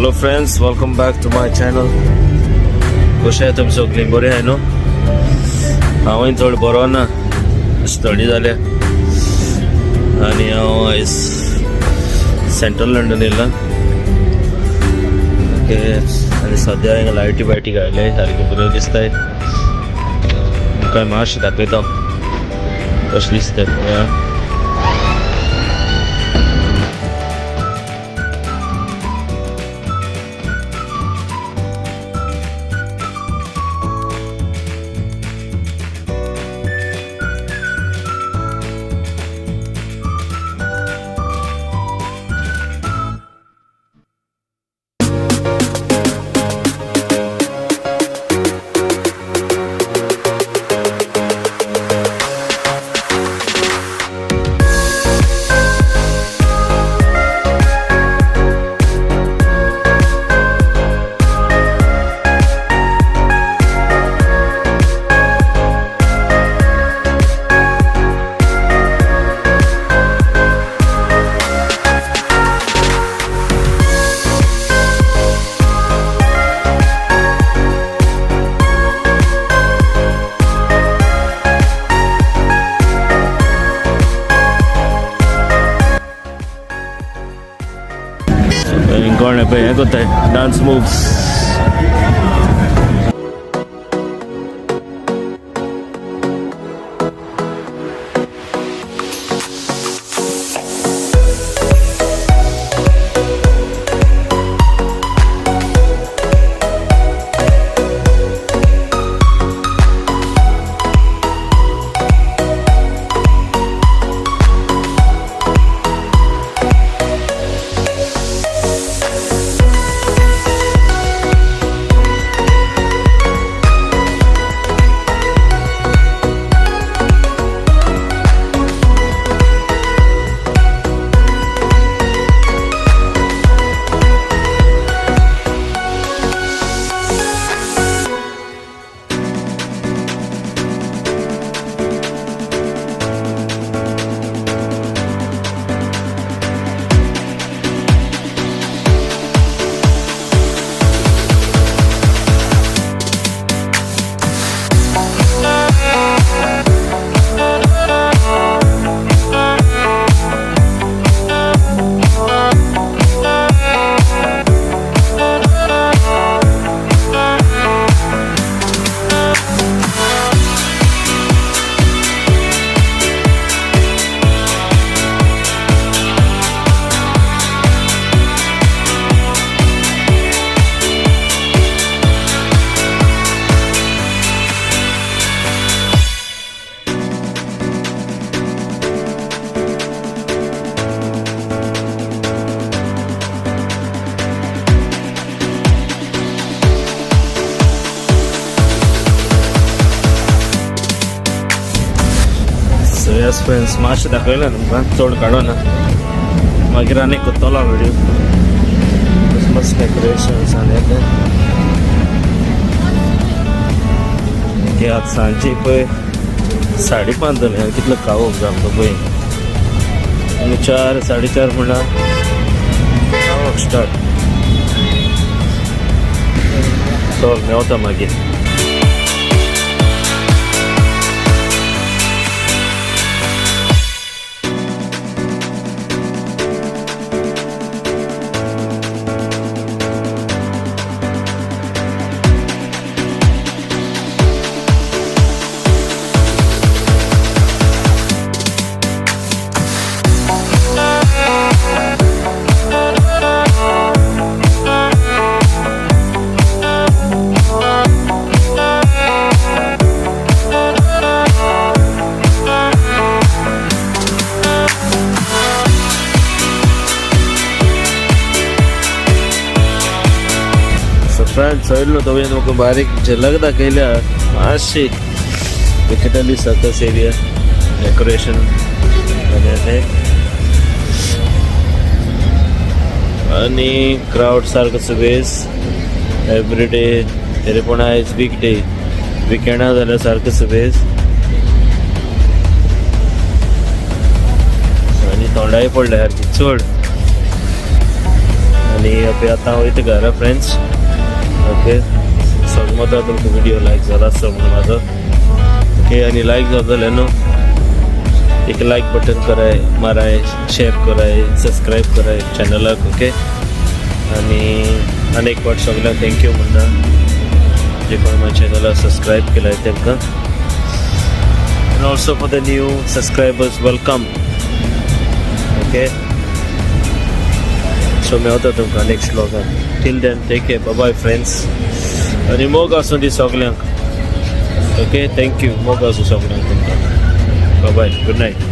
Hello friends, welcome back to my channel. कशें आहे तुमी सगळीं? बरें आहाय न्हू? हांवूय चड बरो ना, स्टडी जाल्या आनी हांव आयज सेंट्रल लंडन येयला. ओके, आनी सद्या हिंगा लायटी बायटी घायले सारकी बऱ्यो दिसताय. तुमकां मातशें दाखयता कशें दिसता पळया. इंकोण पळय हें कोत्ताय dance moves. So yes friends, मातशें दाखयलें तुमकां, चड काडोना. मागीर आनी कोत्तलो व्हिडियो क्रिसमस डेकोरेशन्स आनी ते आतां सांजची पळय 5:30 जालीं. हांवें कितलो खावप जाय पळय. आनी 4 4:30 म्हणल्यार खावप स्टार्ट. चल मेवता मागीर. फ्रेंड्स, चढलो तो म्हाका बारीक झलक दाखयल्या मातशी पिकेटली सर्कस एरिया डेकोरेशन आनी क्राउड सारको सुबेज एवरीडे. तरी पूण आयज वीक डे, विकेंडा जाल्यार सारको सुबेज. आनी थोडाय पडल्या सारकी चड. आणि आता हांव वयता घरा फ्रेंड्स. ओके समजा तुमकां व्हिडिओ लायक जाला आसता म्हणून म्हाजो. ओके आनी लायक जालो जाल्यार न्हू एक लायक बटन कराय माराय, शेअर कराय, सबस्क्राईब कराय चॅनलाक. ओके आणि एक फावट सगळ्यांक थँक्यू म्हणटा जे कोण म्हाज्या चॅनलाक सबस्क्राईब केलाय तांकां. And also for the new subscribers, welcome. Okay. So Mewat तुमकां next व्लॉगान. Till then, take care. Bye bye friends. आणि मोग आसूं दी सगल्यांक. Okay thank you. मोग आसूं सगल्यांक तुमकां. Bye bye. Good night.